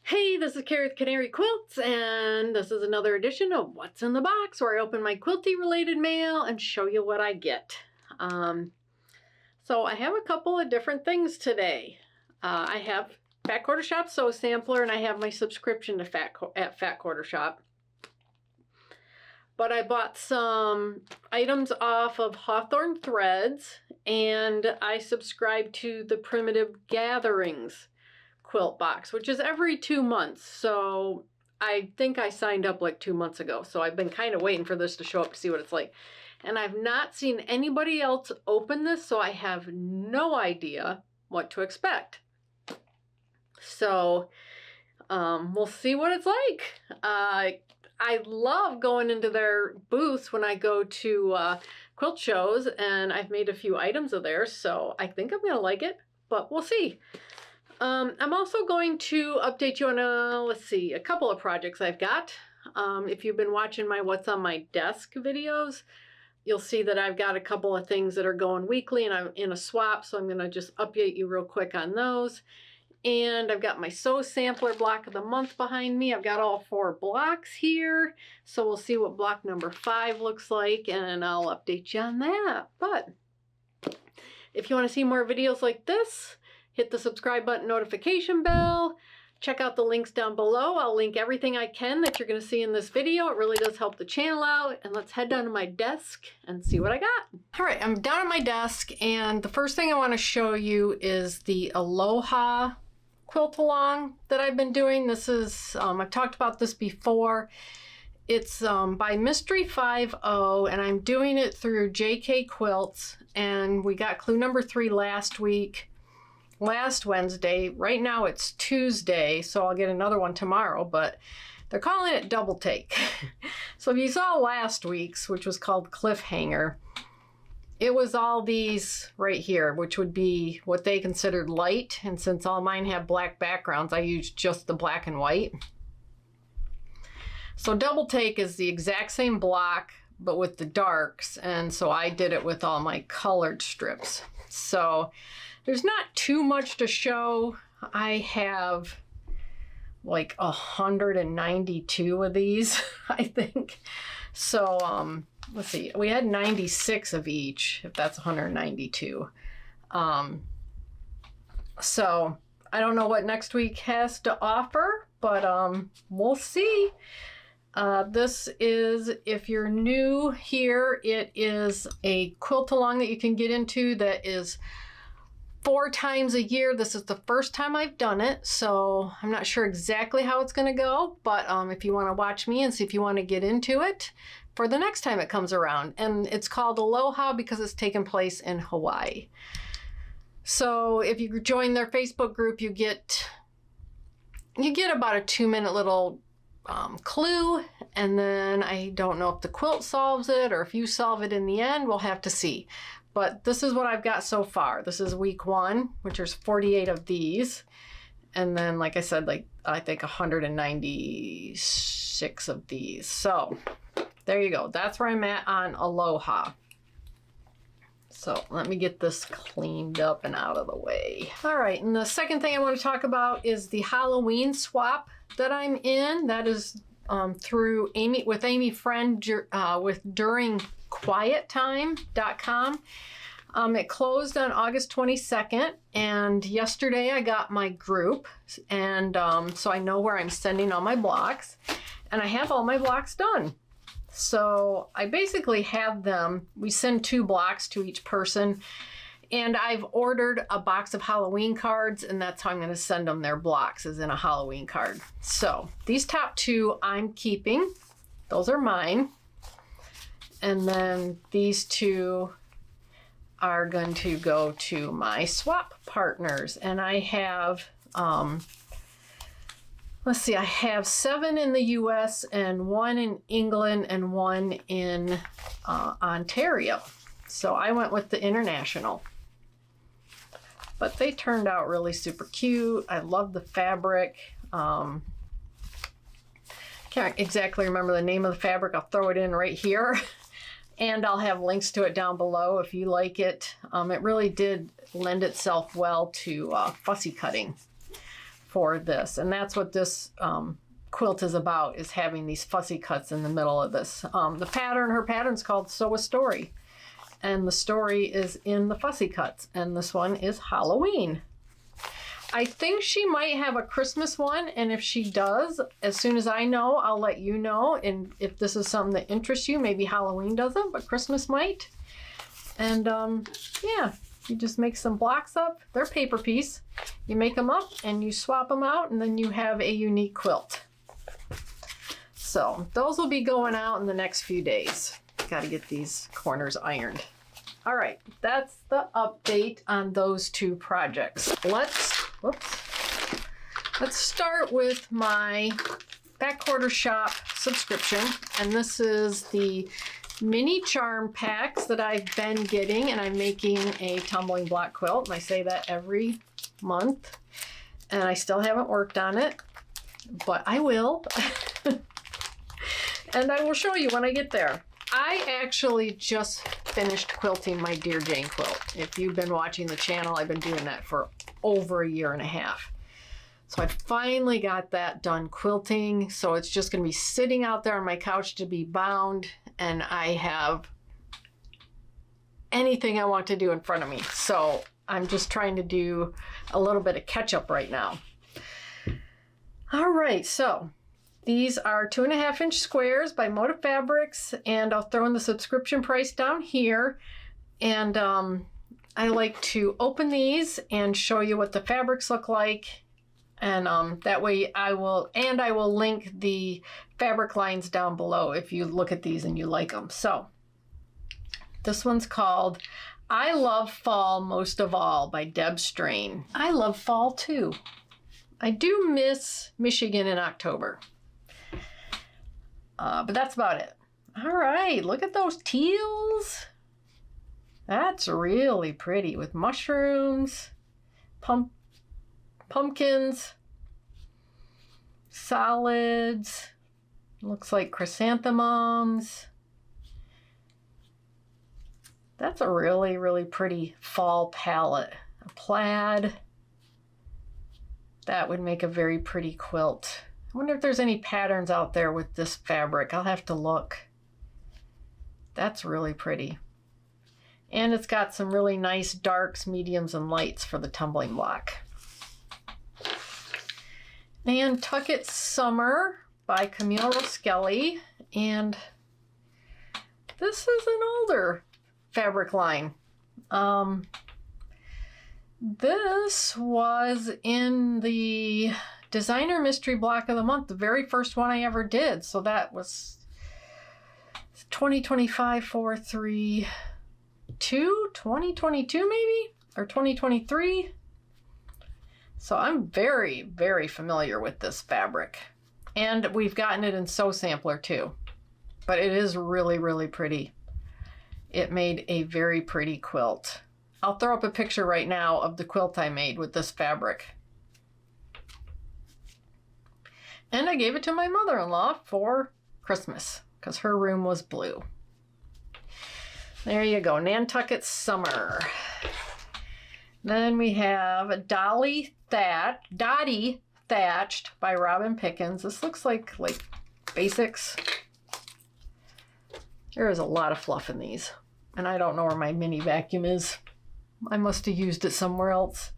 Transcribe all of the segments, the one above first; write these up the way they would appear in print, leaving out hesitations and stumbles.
Hey, this is Carrie with Canary Quilts, and this is another edition of What's in the Box, where I open my quilty related mail and show you what I get. So I have a couple of different things today. I have Fat Quarter Shop Sew Sampler, and I have my subscription to Fat Quarter Shop. But I bought some items off of Hawthorne Threads, and I subscribed to the Primitive Gatherings quilt box, which is every 2 months. So I think I signed up like 2 months ago. So I've been kind of waiting for this to show up to see what it's like. And I've not seen anybody else open this, so I have no idea what to expect. So we'll see what it's like. I love going into their booths when I go to quilt shows, and I've made a few items of theirs, so I think I'm gonna like it, but we'll see. I'm also going to update you on a couple of projects I've got. If you've been watching my What's on My Desk videos, you'll see that I've got a couple of things that are going weekly, and I'm in a swap, so I'm going to just update you real quick on those. And I've got my Sew Sampler block of the month behind me. I've got all 4 blocks here, so we'll see what block number 5 looks like, and I'll update you on that. But if you want to see more videos like this, hit the subscribe button, notification bell. Check out the links down below. I'll link everything I can that you're going to see in this video. It really does help the channel out. And let's head down to my desk and see what I got. All right, I'm down at my desk, and the first thing I want to show you is the Aloha quilt along that I've been doing. This is, I've talked about this before. It's by Mystery 50, and I'm doing it through JK Quilts, and we got clue number 3 last Wednesday. Right now it's Tuesday, so I'll get another one tomorrow, but they're calling it double take. So if you saw last week's, which was called Cliffhanger, it was all these right here, which would be what they considered light, and since all mine have black backgrounds, I used just the black and white. So double take is the exact same block, but with the darks, and so I did it with all my colored strips. So there's not too much to show. I have like 192 of these, I think. So let's see, we had 96 of each, if that's 192. So I don't know what next week has to offer, but we'll see. This is, if you're new here, it is a quilt along that you can get into that is 4 times a year. This is the first time I've done it, so I'm not sure exactly how it's going to go, but if you want to watch me and see if you want to get into it for the next time it comes around. And it's called Aloha because it's taking place in Hawaii. So if you join their Facebook group, you get about a 2-minute little clue, and then I don't know if the quilt solves it or if you solve it in the end. We'll have to see. But this is what I've got so far. This is week 1, which there's 48 of these. And then, like I said, I think 196 of these. So there you go. That's where I'm at on Aloha. So let me get this cleaned up and out of the way. All right, and the second thing I want to talk about is the Halloween swap that I'm in. That is through Amy Friend with duringquiettime.com. It closed on August 22nd, and yesterday I got my group, and so I know where I'm sending all my blocks, and I have all my blocks done. So I basically have them, we send 2 blocks to each person, and I've ordered a box of Halloween cards, and that's how I'm going to send them their blocks, is in a Halloween card. So these top 2 I'm keeping. Those are mine. And then these 2 are going to go to my swap partners. And I have, let's see, I have 7 in the US and 1 in England and 1 in Ontario. So I went with the international. But they turned out really super cute. I love the fabric. Can't exactly remember the name of the fabric. I'll throw it in right here. And I'll have links to it down below if you like it. It really did lend itself well to fussy cutting for this. And that's what this quilt is about, is having these fussy cuts in the middle of this. The pattern, her pattern's called Sew a Story. And the story is in the fussy cuts. And this one is Halloween. I think she might have a Christmas one, and if she does, as soon as I know, I'll let you know. And if this is something that interests you, maybe Halloween doesn't, but Christmas might. And yeah, you just make some blocks up. They're paper piece. You make them up and you swap them out, and then you have a unique quilt. So those will be going out in the next few days. Got to get these corners ironed. All right, that's the update on those two projects. Let's start with my Back Quarter Shop subscription. And this is the mini charm packs that I've been getting, and I'm making a tumbling block quilt. And I say that every month, and I still haven't worked on it, but I will. And I will show you when I get there. I actually just finished quilting my Dear Jane quilt. If you've been watching the channel, I've been doing that for over a year and a half. So I finally got that done quilting. So it's just going to be sitting out there on my couch to be bound, and I have anything I want to do in front of me. So I'm just trying to do a little bit of catch up right now. All right, so these are 2.5-inch squares by Moda Fabrics, and I'll throw in the subscription price down here. And I like to open these and show you what the fabrics look like. And that way I will link the fabric lines down below if you look at these and you like them. So this one's called I Love Fall Most of All by Deb Strain. I love fall too. I do miss Michigan in October. But that's about it. All right, look at those teals. That's really pretty with mushrooms, pumpkins, solids, looks like chrysanthemums. That's a really, really pretty fall palette. A plaid. That would make a very pretty quilt. I wonder if there's any patterns out there with this fabric. I'll have to look. That's really pretty. And it's got some really nice darks, mediums, and lights for the tumbling block. Nantucket Summer by Camille Roskelly. And this is an older fabric line. This was in the Designer Mystery Block of the Month, the very first one I ever did. So that was 2025 432, 2022 maybe, or 2023. So I'm very, very familiar with this fabric. And we've gotten it in Sew Sampler too. But it is really, really pretty. It made a very pretty quilt. I'll throw up a picture right now of the quilt I made with this fabric. And I gave it to my mother-in-law for Christmas because her room was blue. There you go, Nantucket Summer. Then we have Dottie Thatched by Robin Pickens. This looks like basics. There is a lot of fluff in these. And I don't know where my mini vacuum is. I must have used it somewhere else.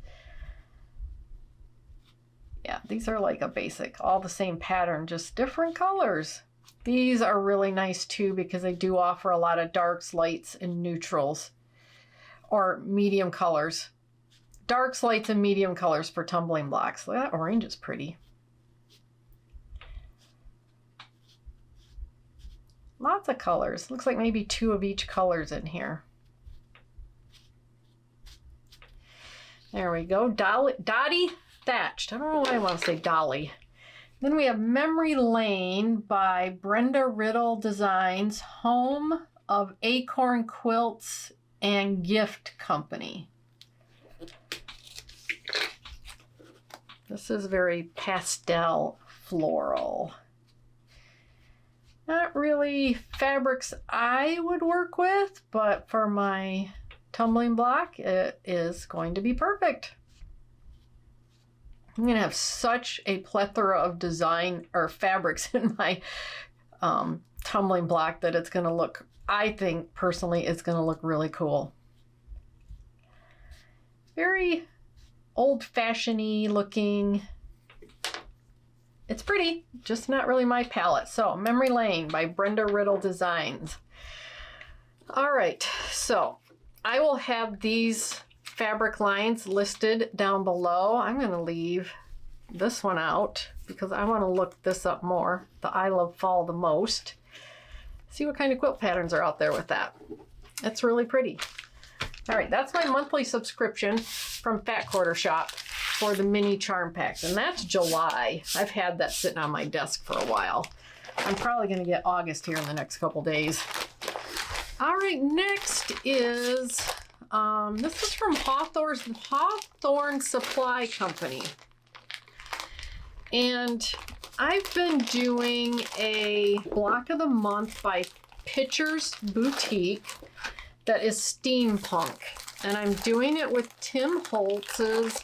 Yeah, these are like a basic, all the same pattern, just different colors. These are really nice too because they do offer a lot of darks, lights, and neutrals, or medium colors. Darks, lights, and medium colors for tumbling blocks. Look, that orange is pretty. Lots of colors. Looks like maybe 2 of each colors in here. There we go. Dottie Thatched. I don't know why I want to say Dolly. Then we have Memory Lane by Brenda Riddle Designs, home of Acorn Quilts and Gift Company. This is very pastel floral. Not really fabrics I would work with, but for my tumbling block, it is going to be perfect. I'm gonna have such a plethora of design or fabrics in my tumbling block that it's gonna look, I think personally, it's gonna look really cool. Very old-fashioned-y looking. It's pretty, just not really my palette. So, Memory Lane by Brenda Riddle Designs. All right, so I will have these fabric lines listed down below. I'm going to leave this one out because I want to look this up more. The I Love Fall the most. See what kind of quilt patterns are out there with that. It's really pretty. All right, that's my monthly subscription from Fat Quarter Shop for the mini charm packs, and that's July. I've had that sitting on my desk for a while. I'm probably going to get August here in the next couple days. All right, next is, this is from Hawthorne Supply Company. And I've been doing a block of the month by Pictures Boutique that is steampunk. And I'm doing it with Tim Holtz's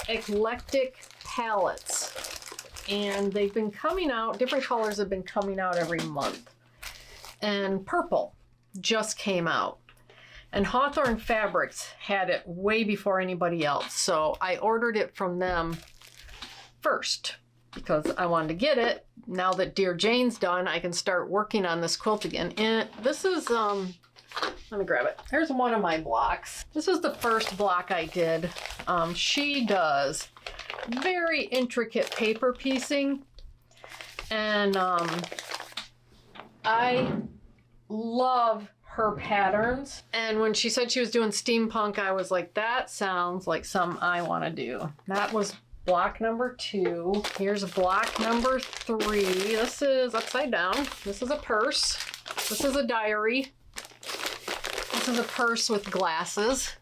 eclectic palettes. And they've been coming out, different colors have been coming out every month. And purple just came out. And Hawthorne Fabrics had it way before anybody else. So I ordered it from them first because I wanted to get it. Now that Dear Jane's done, I can start working on this quilt again. And this is, let me grab it. Here's one of my blocks. This is the first block I did. She does very intricate paper piecing. And I love her patterns. And when she said she was doing steampunk, I was like, that sounds like something I want to do. That was block number 2. Here's block number 3. This is upside down. This is a purse. This is a diary. This is a purse with glasses.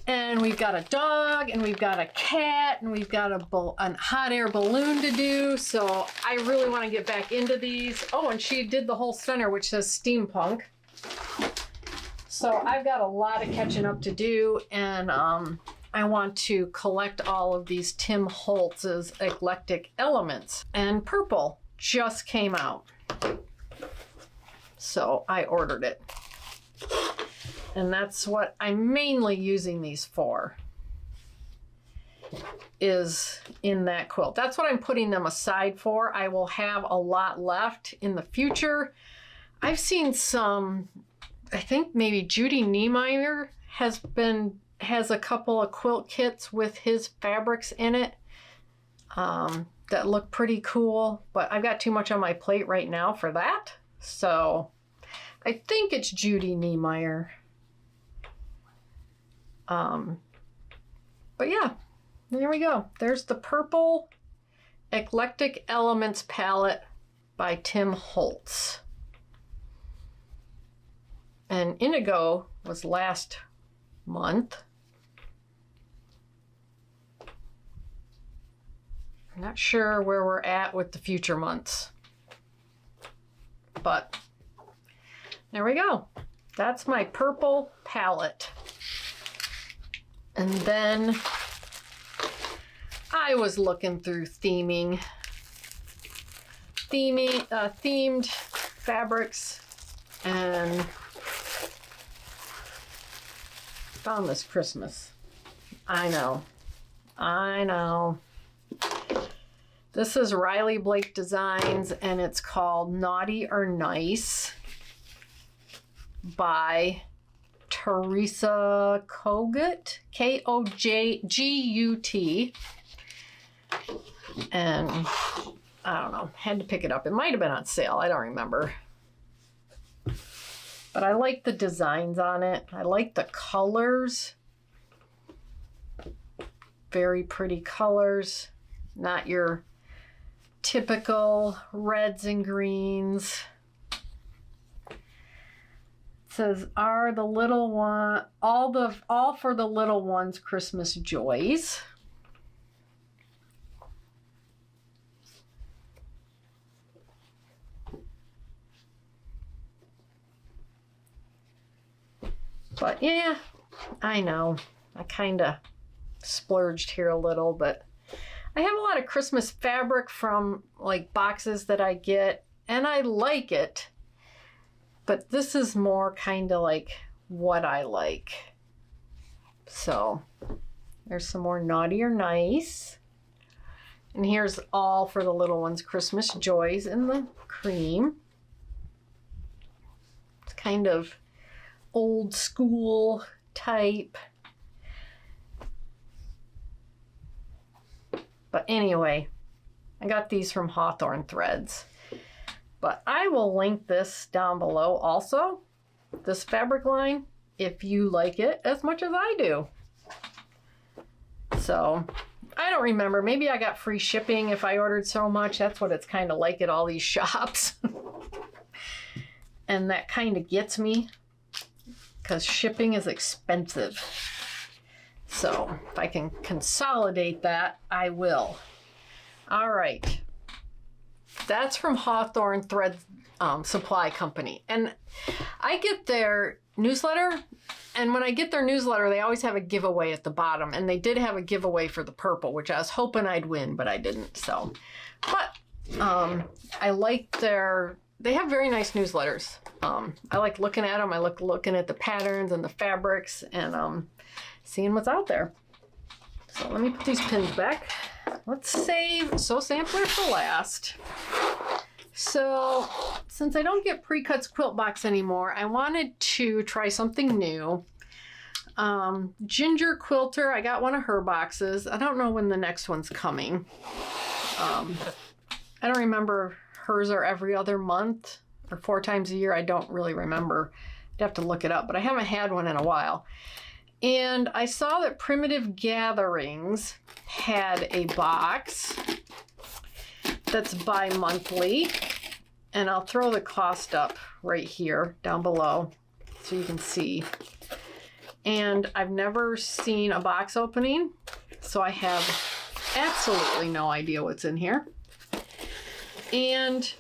And we've got a dog, and we've got a cat, and we've got a hot air balloon to do. So I really want to get back into these. Oh, and she did the whole center, which says steampunk. So I've got a lot of catching up to do, and I want to collect all of these Tim Holtz's eclectic elements. And purple just came out. So I ordered it. And that's what I'm mainly using these for, is in that quilt. That's what I'm putting them aside for. I will have a lot left in the future. I've seen some, I think maybe Judy Niemeyer has a couple of quilt kits with his fabrics in it that look pretty cool, but I've got too much on my plate right now for that. So I think it's Judy Niemeyer. But yeah, there we go. There's the purple Eclectic Elements palette by Tim Holtz. And Indigo was last month. I'm not sure where we're at with the future months, but there we go. That's my purple palette. And then I was looking through themed fabrics and found this Christmas. I know. This is Riley Blake Designs, and it's called Naughty or Nice by Teresa Kogut, Kojgut. And I don't know, had to pick it up. It might have been on sale, I don't remember. But I like the designs on it. I like the colors. Very pretty colors. Not your typical reds and greens. Says, are the little one all for the little ones' Christmas joys. But yeah, I know. I kind of splurged here a little, but I have a lot of Christmas fabric from like boxes that I get, and I like it, but this is more kind of like what I like. So there's some more Naughty or Nice. And here's all for the little ones, Christmas Joys in the cream. It's kind of old school type. But anyway, I got these from Hawthorne Threads. But I will link this down below also, this fabric line, if you like it as much as I do. So I don't remember. Maybe I got free shipping if I ordered so much. That's what it's kind of like at all these shops. And that kind of gets me because shipping is expensive. So if I can consolidate that, I will. All right. That's from Hawthorne Supply Company. And I get their newsletter. And when I get their newsletter, they always have a giveaway at the bottom. And they did have a giveaway for the purple, which I was hoping I'd win, but I didn't. So, but I like they have very nice newsletters. I like looking at them. I like looking at the patterns and the fabrics and seeing what's out there. So let me put these pins back. Let's save sampler for last. So since I don't get Pre-Cuts Quilt Box anymore, I wanted to try something new. Ginger Quilter, I got one of her boxes. I don't know when the next one's coming. I don't remember, hers are every other month or 4 times a year. I don't really remember. I'd have to look it up, but I haven't had one in a while. And I saw that Primitive Gatherings had a box that's bi-monthly. And I'll throw the cost up right here down below so you can see. And I've never seen a box opening, so I have absolutely no idea what's in here. And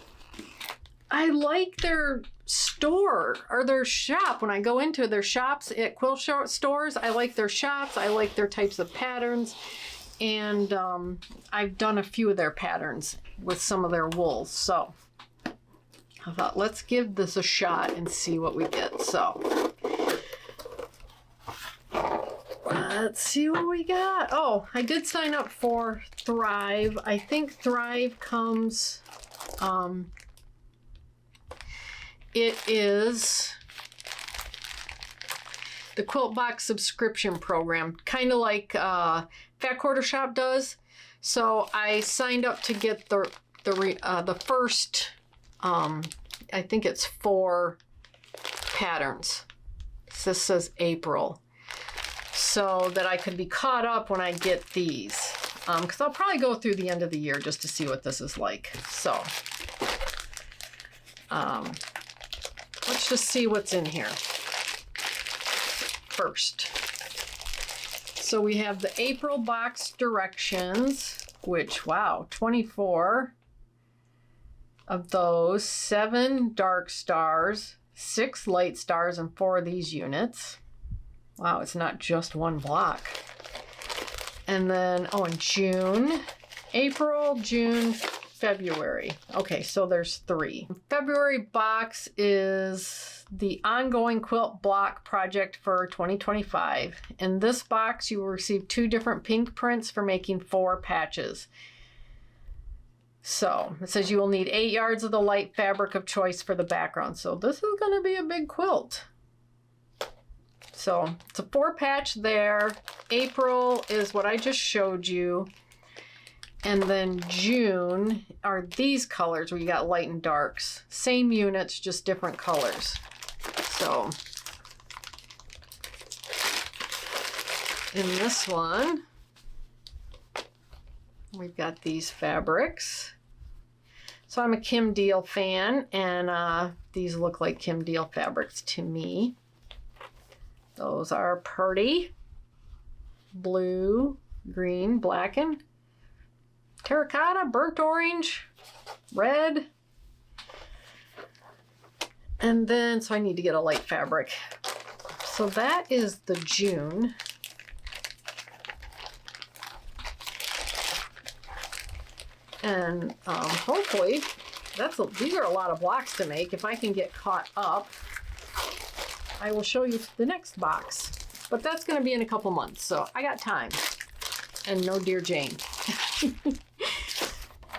I like their store or their shop. When I go into their shops at quilt stores, I like their shops. I like their types of patterns. And I've done a few of their patterns with some of their wools. So I thought, let's give this a shot and see what we get. So let's see what we got. Oh, I did sign up for Thrive. I think Thrive comes, it is the Quilt Box subscription program, kind of like Fat Quarter Shop does. So I signed up to get the first, I think it's 4 patterns. This says April. So that I could be caught up when I get these. Because I'll probably go through the end of the year just to see what this is like. So, let's just see what's in here first. So we have the April box directions, which, wow, 24 of those, 7 dark stars, 6 light stars, and 4 of these units. Wow, it's not just one block. And then, oh, in June, April, June, February. Okay, so there's 3. February box is the ongoing quilt block project for 2025. In this box, you will receive 2 different pink prints for making 4 patches. So it says you will need 8 yards of the light fabric of choice for the background. So this is going to be a big quilt. So it's a 4 patch there. April is what I just showed you. And then June are these colors where you got light and darks. Same units, just different colors. So in this one, we've got these fabrics. So I'm a Kim Deal fan, and these look like Kim Deal fabrics to me. Those are pretty. Blue, green, black, and terracotta, burnt orange, red. And then, so I need to get a light fabric. So that is the June. And hopefully, these are a lot of blocks to make. If I can get caught up, I will show you the next box. But that's going to be in a couple months, so I got time. And no Dear Jane.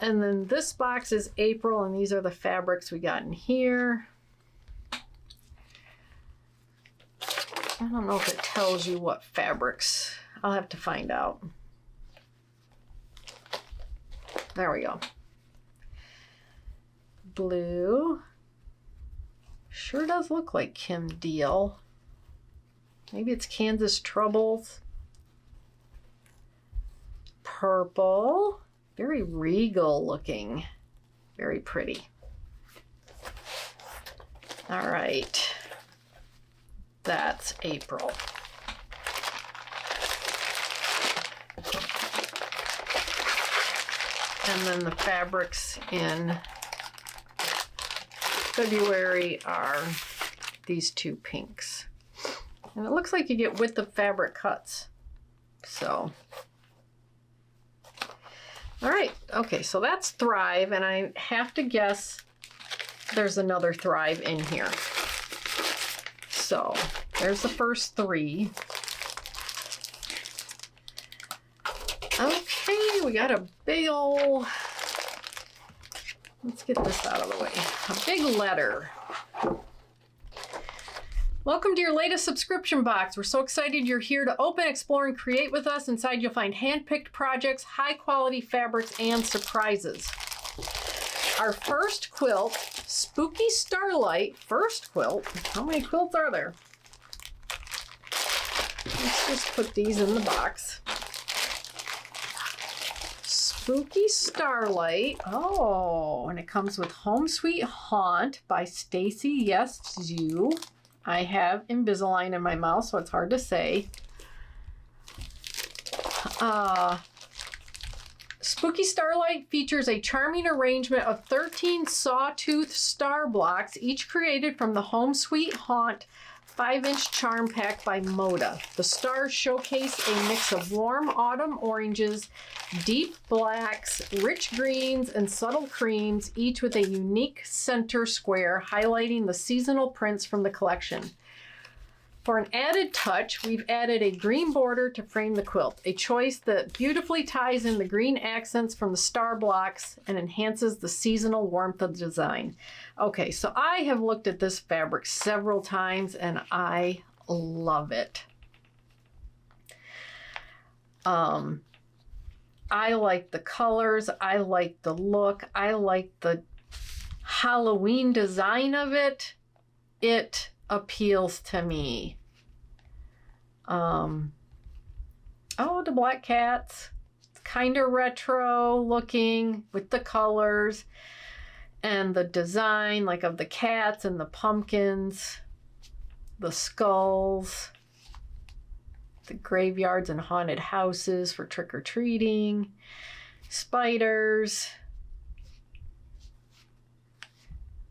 And then this box is April, and these are the fabrics we got in here. I don't know if it tells you what fabrics. I'll have to find out. There we go. Blue. Sure does look like Kim Deal. Maybe it's Kansas Troubles. Purple. Very regal looking. Very pretty. All right. That's April. And then the fabrics in February are these two pinks. And it looks like you get width of fabric cuts. So, all right. Okay, so that's Thrive, and I have to guess there's another Thrive in here. So, there's the first three. Okay, we got a big ol', let's get this out of the way, a big letter. Welcome to your latest subscription box. We're so excited you're here to open, explore, and create with us. Inside you'll find hand-picked projects, high-quality fabrics, and surprises. Our first quilt, Spooky Starlight, first quilt. How many quilts are there? Let's just put these in the box. Spooky Starlight. Oh, and it comes with Home Sweet Haunt by Stacy Yes You. I have Invisalign in my mouth, so it's hard to say. Spooky Starlight features a charming arrangement of 13 sawtooth star blocks, each created from the Home Sweet Haunt 5-inch charm pack by Moda. The stars showcase a mix of warm autumn oranges, deep blacks, rich greens, and subtle creams, each with a unique center square highlighting the seasonal prints from the collection. For an added touch, we've added a green border to frame the quilt, a choice that beautifully ties in the green accents from the star blocks and enhances the seasonal warmth of the design. Okay, so I have looked at this fabric several times and I love it. I like the colors, I like the look, I like the Halloween design of it. It appeals to me. Oh, the black cats. It's kind of retro looking with the colors and the design, like of the cats and the pumpkins, the skulls, the graveyards and haunted houses for trick-or-treating, spiders.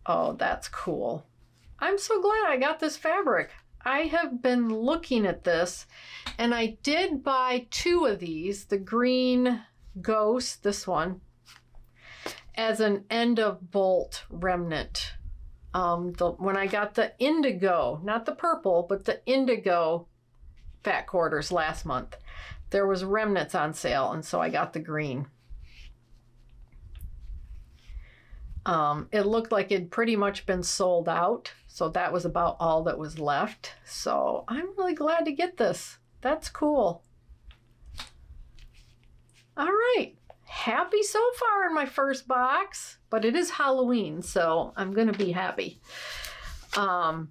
Oh, that's cool. I'm so glad I got this fabric. I have been looking at this, and I did buy 2 of these, the green ghost, this one, as an end of bolt remnant. When I got the indigo, not the purple, but the indigo fat quarters last month, there was remnants on sale, and so I got the green. It looked like it'd pretty much been sold out, so that was about all that was left. So I'm really glad to get this. That's cool. All right, happy so far in my first box, but it is Halloween, so I'm gonna be happy. And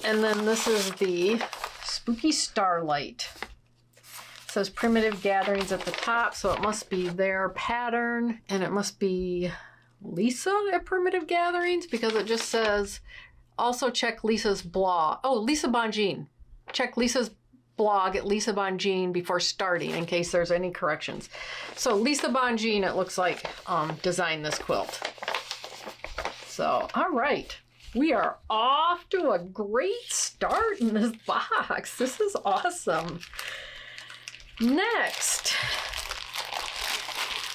then this is the Spooky Starlight. It says Primitive Gatherings at the top, so it must be their pattern, and it must be Lisa at Primitive Gatherings, because it just says also check Lisa's blog. Oh, Lisa Bonjean. Check Lisa's blog at Lisa Bonjean before starting in case there's any corrections. So Lisa Bonjean, it looks like, designed this quilt. So, all right. We are off to a great start in this box. This is awesome. Next,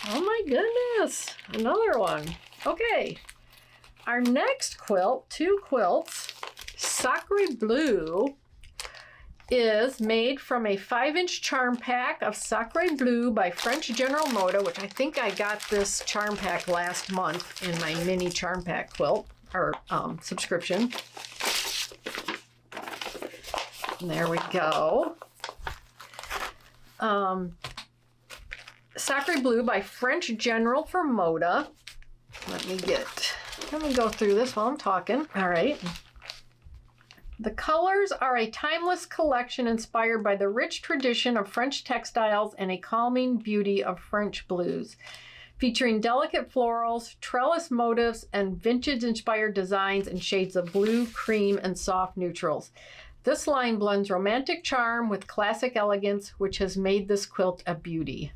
Oh my goodness, another one. Okay, our next quilt, 2 quilts, Sacre Bleu, is made from a 5-inch charm pack of Sacre Bleu by French General Moda, which I think I got this charm pack last month in my mini charm pack quilt, or subscription. And there we go. Sacre Bleu by French General for Moda. Let me go through this while I'm talking. All right. The colors are a timeless collection inspired by the rich tradition of French textiles and a calming beauty of French blues, featuring delicate florals, trellis motifs, and vintage-inspired designs in shades of blue, cream, and soft neutrals. This line blends romantic charm with classic elegance, which has made this quilt a beauty.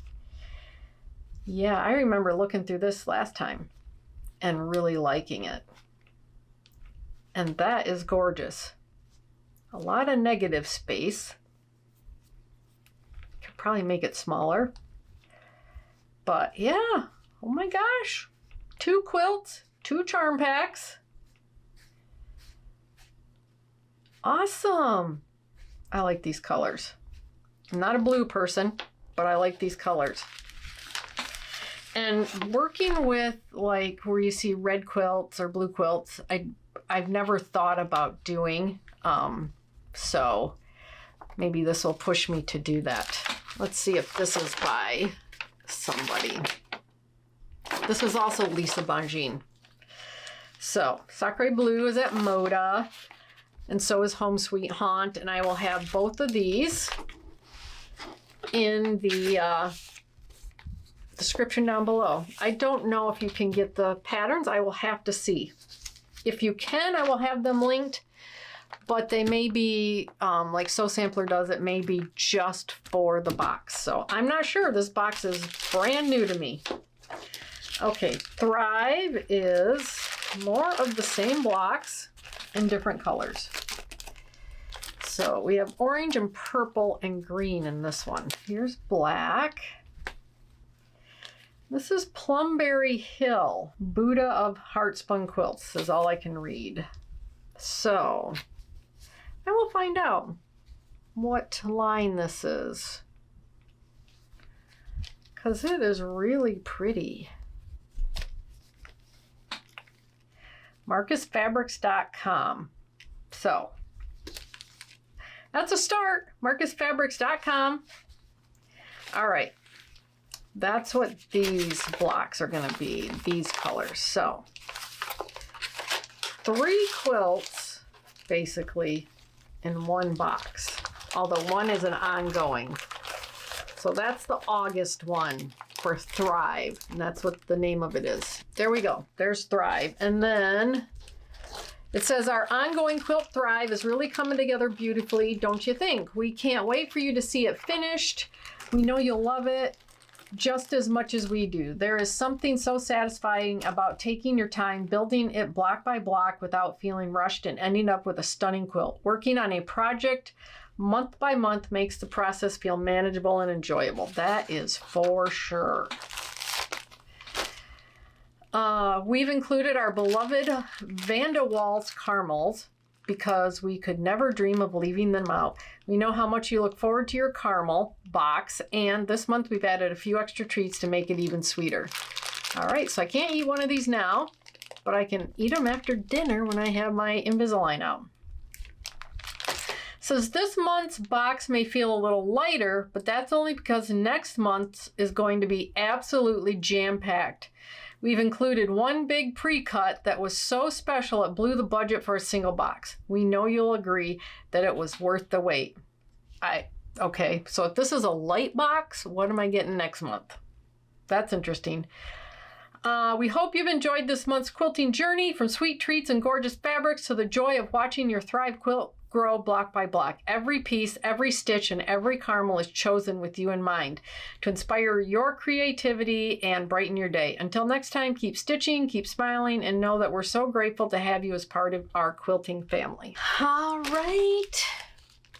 Yeah, I remember looking through this last time and really liking it. And that is gorgeous. A lot of negative space. Could probably make it smaller. But yeah, oh my gosh. 2 quilts, 2 charm packs. Awesome. I like these colors. I'm not a blue person, but I like these colors. And working with like where you see red quilts or blue quilts, I've never thought about doing. So maybe this will push me to do that. Let's see if this is by somebody. This was also Lisa Bongine. So Sacre Bleu is at Moda, and so is Home Sweet Haunt, and I will have both of these in the description down below. I don't know if you can get the patterns. I will have to see. If you can, I will have them linked, but they may be, like Sew Sampler does, it may be just for the box. So I'm not sure. This box is brand new to me. Okay, Thrive is more of the same blocks in different colors. So we have orange and purple and green in this one. Here's black. This is Plumberry Hill, Buddha of Heartspun Quilts is all I can read. So I will find out what line this is, because it is really pretty. MarcusFabrics.com. So that's a start. MarcusFabrics.com. All right. That's what these blocks are going to be, these colors. So 3 quilts basically in one box, although one is an ongoing. So that's the August one for Thrive, and that's what the name of it is. There we go. There's Thrive. And then it says our ongoing quilt Thrive is really coming together beautifully, don't you think? We can't wait for you to see it finished. We know you'll love it just as much as we do. There is something so satisfying about taking your time, building it block by block without feeling rushed and ending up with a stunning quilt. Working on a project month by month makes the process feel manageable and enjoyable. That is for sure. We've included our beloved Van de Waals caramels because we could never dream of leaving them out. We know how much you look forward to your caramel box, and this month we've added a few extra treats to make it even sweeter. All right, so I can't eat one of these now, but I can eat them after dinner when I have my Invisalign out. Says this month's box may feel a little lighter, but that's only because next month's is going to be absolutely jam-packed. We've included one big pre-cut that was so special it blew the budget for a single box. We know you'll agree that it was worth the wait. Okay, so if this is a light box, what am I getting next month? That's interesting. We hope you've enjoyed this month's quilting journey, from sweet treats and gorgeous fabrics to the joy of watching your Thrive quilt grow block by block. Every piece, every stitch, and every caramel is chosen with you in mind to inspire your creativity and brighten your day. Until next time, keep stitching, keep smiling, and know that we're so grateful to have you as part of our quilting family. All right.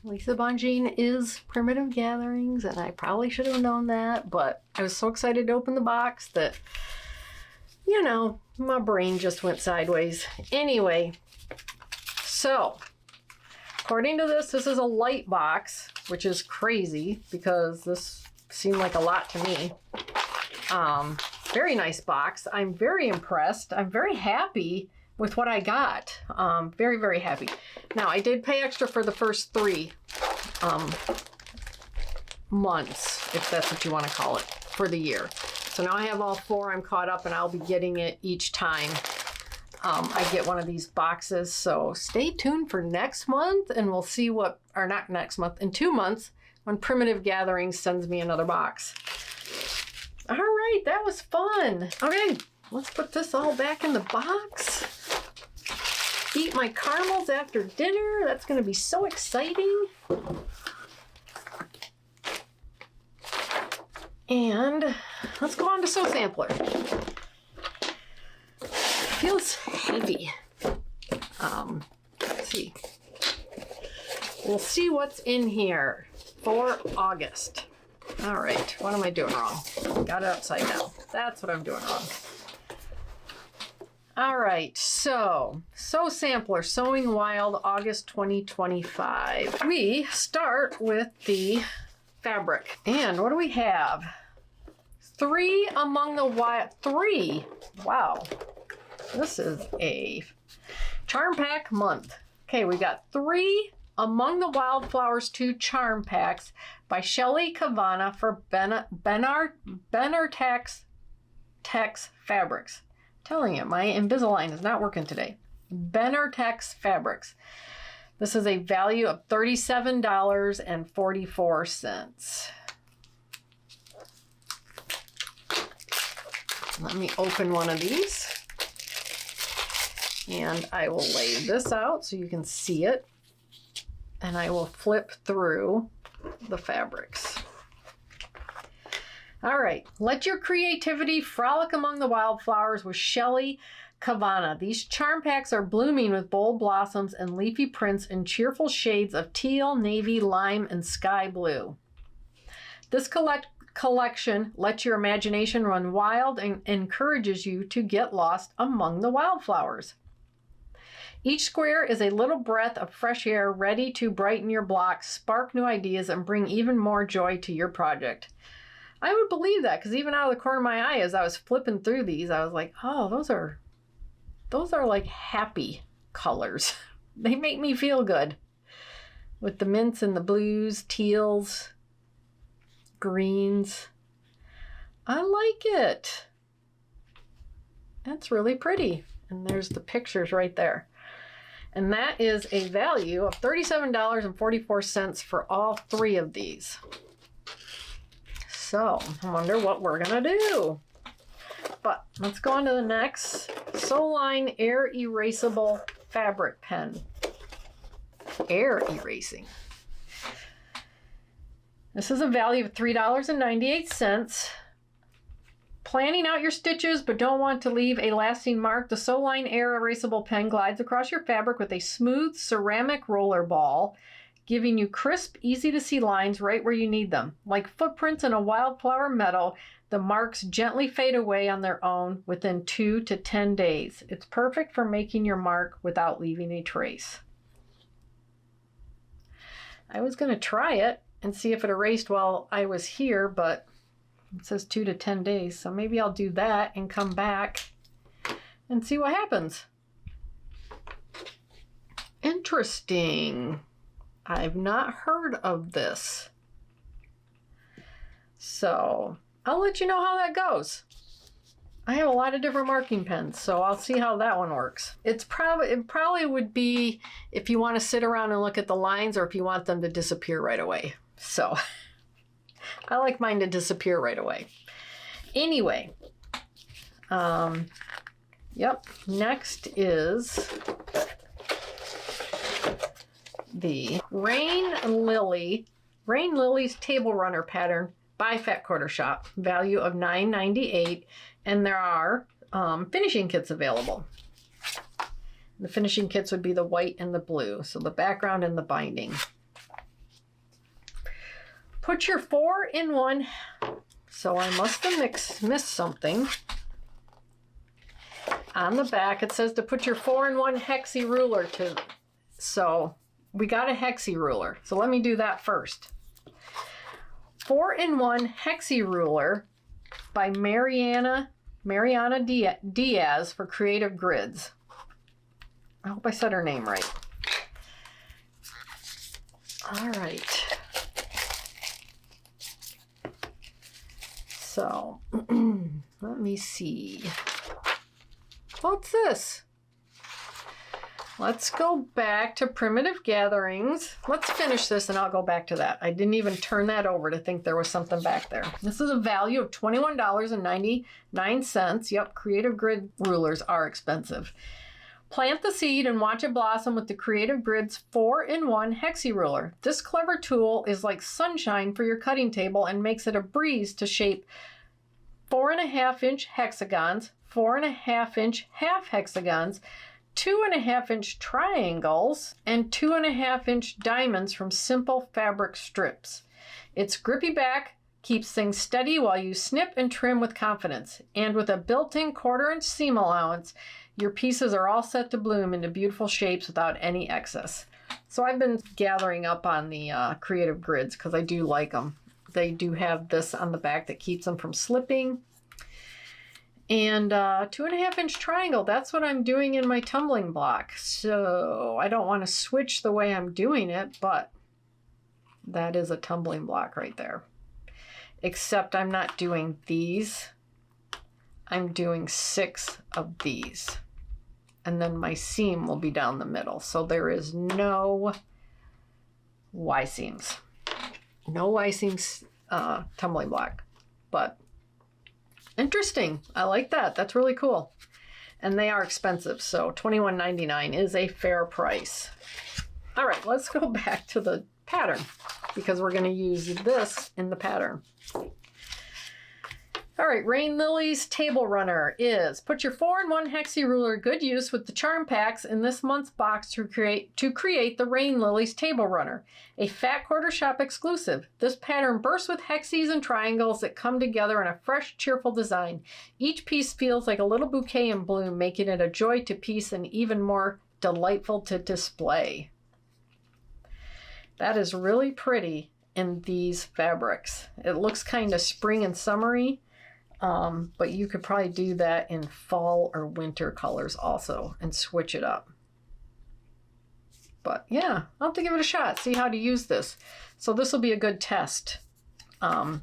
Lisa Bongine is Primitive Gatherings, and I probably should have known that, but I was so excited to open the box that, you know, my brain just went sideways. Anyway, so according to this is a light box, which is crazy because this seemed like a lot to me. Very nice box. I'm very impressed. I'm very happy with what I got. Very, very happy. Now, I did pay extra for the first 3 months, if that's what you want to call it, for the year. So now I have all 4. I'm caught up, and I'll be getting it each time I get one of these boxes. So stay tuned for next month, and we'll see what, or not next month, in 2 months, when Primitive Gatherings sends me another box. All right, that was fun. Okay, let's put this all back in the box. Eat my caramels after dinner. That's going to be so exciting. And let's go on to Sew Sampler. Feels heavy. Let's see. We'll see what's in here for August. All right, what am I doing wrong? Got it upside down. That's what I'm doing wrong. All right, so Sew Sampler, Sewing Wild, August 2025. We start with the fabric. And what do we have? 3 Among the Wild. 3. Wow. This is a charm pack month. Okay, we got 3 Among the Wildflowers 2 charm packs by Shelly Kavana for Benartex Fabrics. I'm telling you, my Invisalign is not working today. Benartex Fabrics. This is a value of $37.44. Let me open one of these. And I will lay this out so you can see it. And I will flip through the fabrics. All right, let your creativity frolic among the wildflowers with Shelly Kavana. These charm packs are blooming with bold blossoms and leafy prints in cheerful shades of teal, navy, lime, and sky blue. This collection lets your imagination run wild and encourages you to get lost among the wildflowers. Each square is a little breath of fresh air ready to brighten your block, spark new ideas, and bring even more joy to your project. I would believe that, because even out of the corner of my eye, as I was flipping through these, I was like, oh, those are like happy colors. They make me feel good. With the mints and the blues, teals, greens. I like it. That's really pretty. And there's the pictures right there. And that is a value of $37.44 for all 3 of these. So I wonder what we're gonna do. But let's go on to the next. Sew Line Air Erasable Fabric Pen. Air erasing. This is a value of $3.98. Planning out your stitches but don't want to leave a lasting mark, the Sew Line Air Erasable Pen glides across your fabric with a smooth ceramic roller ball, giving you crisp, easy-to-see lines right where you need them. Like footprints in a wildflower meadow, the marks gently fade away on their own within 2 to 10 days. It's perfect for making your mark without leaving a trace. I was going to try it and see if it erased while I was here, but it says 2 to 10 days, so maybe I'll do that and come back and see what happens. Interesting. I've not heard of this. So I'll let you know how that goes. I have a lot of different marking pens, so I'll see how that one works. It probably would be if you want to sit around and look at the lines, or if you want them to disappear right away. So I like mine to disappear right away. Anyway, yep. Next is the Rain Lily's Table Runner pattern by Fat Quarter Shop, value of $9.98, and there are finishing kits available. The finishing kits would be the white and the blue, so the background and the binding. Put your 4-in-1, so I must have missed something. On the back, it says to put your 4-in-1 hexi ruler to, so we got a hexi ruler. So let me do that first. 4-in-1 hexi ruler by Mariana Diaz for Creative Grids. I hope I said her name right. All right. So, let me see. What's this? Let's go back to Primitive Gatherings. Let's finish this and I'll go back to that. I didn't even turn that over to think there was something back there. This is a value of $21.99. Yep, Creative Grid rulers are expensive. Plant the seed and watch it blossom with the Creative Grids 4-in-1 hexi ruler. This clever tool is like sunshine for your cutting table and makes it a breeze to shape 4.5-inch hexagons, 4.5-inch half hexagons, 2.5-inch triangles, and 2.5-inch diamonds from simple fabric strips. Its grippy back keeps things steady while you snip and trim with confidence. And with a built-in 1/4-inch seam allowance, your pieces are all set to bloom into beautiful shapes without any excess. So I've been gathering up on the Creative Grids because I do like them. They do have this on the back that keeps them from slipping. And 2.5-inch triangle, that's what I'm doing in my tumbling block. So I don't want to switch the way I'm doing it, but that is a tumbling block right there. Except I'm not doing these. I'm doing 6 of these. And then my seam will be down the middle. So there is no Y seams. No Y seams tumbling block. But interesting. I like that. That's really cool. And they are expensive. So $21.99 is a fair price. All right, let's go back to the pattern because we're going to use this in the pattern. All right, Rain Lily's Table Runner is put your 4-in-1 hexi ruler good use with the charm packs in this month's box to create the Rain Lily's Table Runner, a Fat Quarter Shop exclusive. This pattern bursts with hexes and triangles that come together in a fresh, cheerful design. Each piece feels like a little bouquet in bloom, making it a joy to piece and even more delightful to display. That is really pretty in these fabrics. It looks kind of spring and summery. But you could probably do that in fall or winter colors also and switch it up. But yeah, I'll have to give it a shot, see how to use this. So this will be a good test on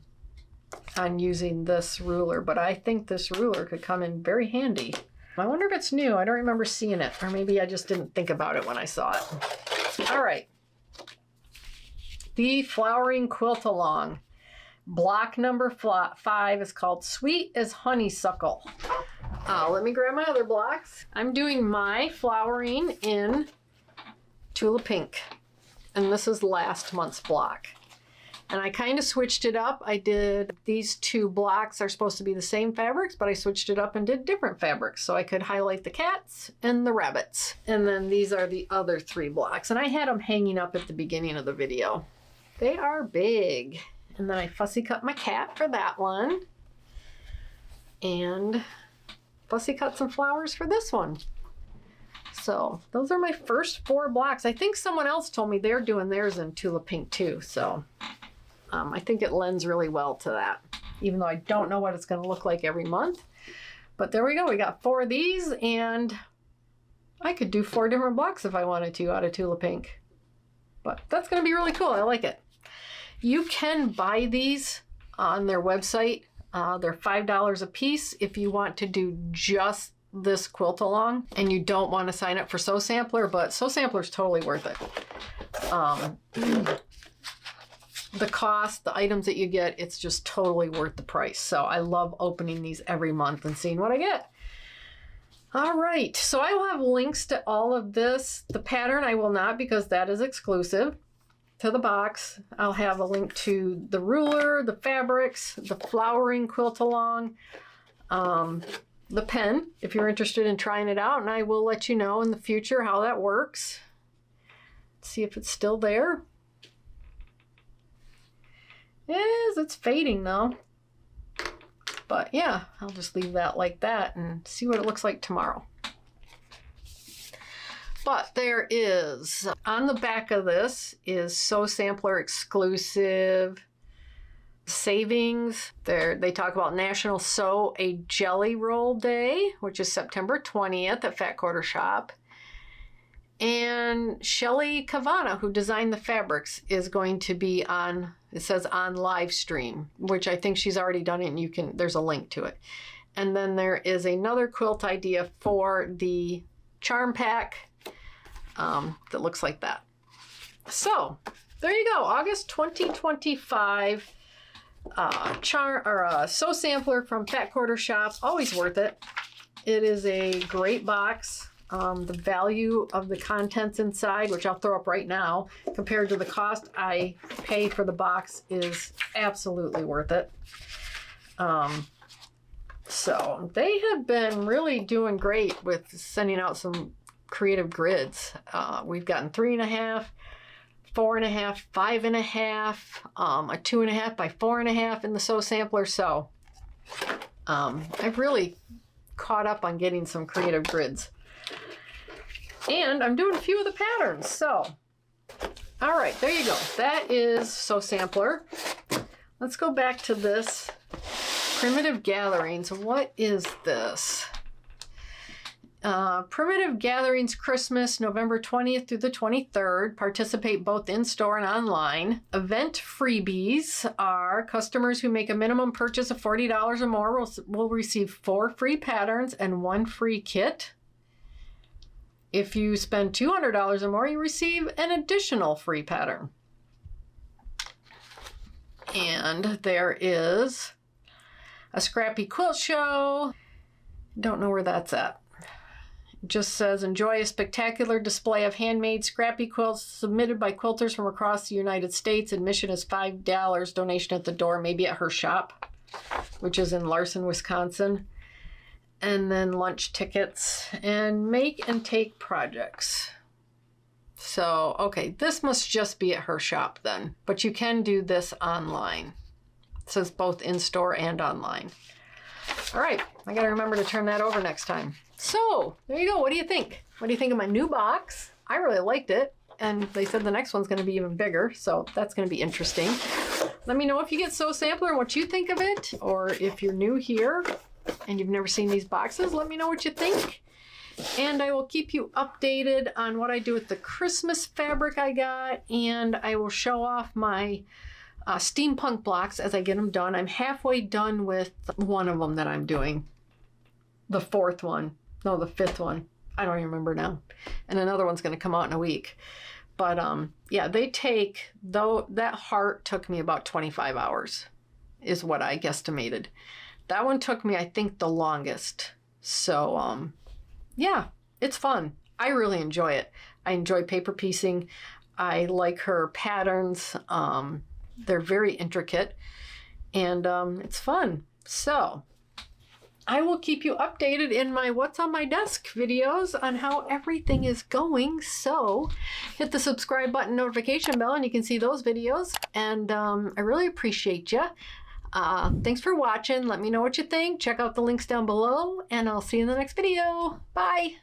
using this ruler, but I think this ruler could come in very handy. I wonder if it's new. I don't remember seeing it, or maybe I just didn't think about it when I saw it. All right. The Flowering Quilt Along. Block number 5 is called Sweet as Honeysuckle. Let me grab my other blocks. I'm doing my flowering in Tula Pink. And this is last month's block. And I kind of switched it up. I did, these 2 blocks are supposed to be the same fabrics, but I switched it up and did different fabrics. So I could highlight the cats and the rabbits. And then these are the other 3 blocks. And I had them hanging up at the beginning of the video. They are big. And then I fussy cut my cat for that one. And fussy cut some flowers for this one. So those are my first 4 blocks. I think someone else told me they're doing theirs in Tula Pink too. So I think it lends really well to that. Even though I don't know what it's going to look like every month. But there we go. We got 4 of these. And I could do 4 different blocks if I wanted to out of Tula Pink. But that's going to be really cool. I like it. You can buy these on their website. They're $5 a piece if you want to do just this quilt along and you don't want to sign up for Sew Sampler, but Sew Sampler is totally worth it. The cost, the items that you get, it's just totally worth the price. So I love opening these every month and seeing what I get. All right, so I will have links to all of this. The pattern I will not because that is exclusive to the box. I'll have a link to the ruler, the fabrics, the flowering quilt along, the pen if you're interested in trying it out, and I will let you know in the future how that works. See if it's still there. It is. It's fading though. But yeah, I'll just leave that like that and see what it looks like tomorrow. But there is, on the back of this is Sew Sampler exclusive savings. They talk about National Sew a Jelly Roll Day, which is September 20th at Fat Quarter Shop. And Shelly Kavana, who designed the fabrics, is going to be on, it says on live stream, which I think she's already done it, and there's a link to it. And then there is another quilt idea for the charm pack that looks like that. So there you go, August 2025 Sew Sampler from Fat Quarter Shop. Always worth it. It is a great box. The value of the contents inside, which I'll throw up right now, compared to the cost I pay for the box, is absolutely worth it. So they have been really doing great with sending out some creative grids. We've gotten 3.5, 4.5, 5.5, a 2.5 by 4.5 in the Sew Sampler. So I've really caught up on getting some creative grids. And I'm doing a few of the patterns. So, all right, there you go. That is Sew Sampler. Let's go back to this Primitive Gatherings. What is this? Primitive Gatherings Christmas, November 20th through the 23rd. Participate both in-store and online. Event freebies are customers who make a minimum purchase of $40 or more will receive 4 free patterns and 1 free kit. If you spend $200 or more, you receive an additional free pattern. And there is a Scrappy Quilt Show. Don't know where that's at. It just says, enjoy a spectacular display of handmade scrappy quilts submitted by quilters from across the United States. Admission is $5. Donation at the door, maybe at her shop, which is in Larson, Wisconsin. And then lunch tickets and make and take projects. So, okay, this must just be at her shop then, but you can do this online. It says both in-store and online. All right, I gotta remember to turn that over next time. So, there you go. What do you think? What do you think of my new box? I really liked it, and they said the next one's gonna be even bigger, so that's gonna be interesting. Let me know if you get Sew Sampler and what you think of it, or if you're new here and you've never seen these boxes, let me know what you think. And I will keep you updated on what I do with the Christmas fabric I got, and I will show off my steampunk blocks as I get them done. I'm halfway done with one of them that I'm doing. The 4th one. No, the 5th one. I don't even remember now. And another one's going to come out in a week. But yeah, they take, though that heart took me about 25 hours is what I guesstimated. That one took me, I think, the longest. So, yeah, it's fun. I really enjoy it. I enjoy paper piecing. I like her patterns. They're very intricate, and it's fun. So, I will keep you updated in my What's on My Desk videos on how everything is going. So, hit the subscribe button, notification bell, and you can see those videos. And I really appreciate you. Thanks for watching. Let me know what you think. Check out the links down below, and I'll see you in the next video. Bye.